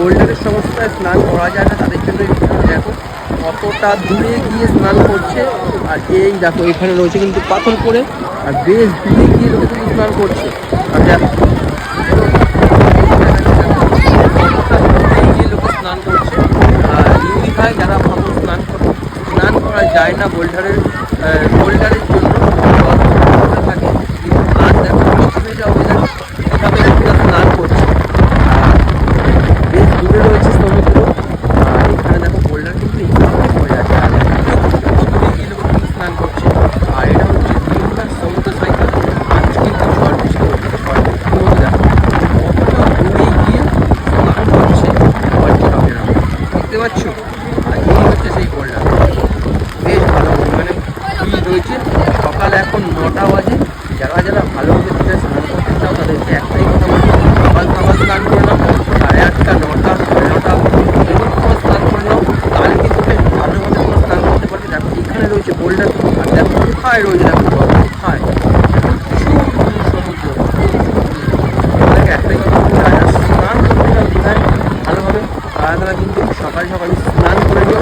বোল্ডারের সমস্যায় স্নান করা যায় না তাদের জন্য দেখো কতটা দূরে গিয়ে স্নান করছে। আর এই দেখো এখানে রয়েছে কিন্তু পাথর পরে, আর বেশ দূরে গিয়ে লোকে কিন্তু স্নান করছে। আর দেখো কতটা দূরে গিয়ে লোকে স্নান করছে। আর নিউ দীঘায় যারা ভাবো স্নান করা যায় না বোল্ডারের জন্য থাকে, কিন্তু আজ দেখো এভাবে স্নান করছে। আর বেশ দূরে রয়েছে সমুদ্র, আর এখানে দেখো বোল্ডার কিন্তু এইভাবে পড়ে আছে। আর দূরে গিয়ে লোক কিন্তু স্নান করছে। আর এটা হচ্ছে দীঘার সমুদ্র সাইকেল। আজ কিন্তু ঝড় বৃষ্টি হচ্ছে, ঝড় বৃষ্টির মধ্যে দেখো কতটা দূরে গিয়ে স্নান করছে পর্যটকেরা, দেখতে পাচ্ছ। আর এই হচ্ছে সেই বোল্ডার, বেশ ভালো মানে ভিড় রয়েছে। সকাল এখন 9টা বাজে। যারা যারা ভালোভাবে দীঘায় স্নান করতে চাও তাদেরকে একটাই কথা বলবো, সকাল স্নান করে নাও। 8:30, 9টা, 9টা এরকম সময় স্নান করে নাও, তাহলে কিন্তু বেশ ভালোভাবে তোমরা স্নান করতে পারবে। দেখো এখানে রয়েছে বোল্ডার, আর দেখো কোথায় রয়েছে, দেখো জল কোথায়, সমুদ্র। এটাকে একটাই কথা বলবো, যারা স্নান করতে চাও দীঘায় ভালোভাবে তারা কিন্তু সকাল স্নান করে নিও।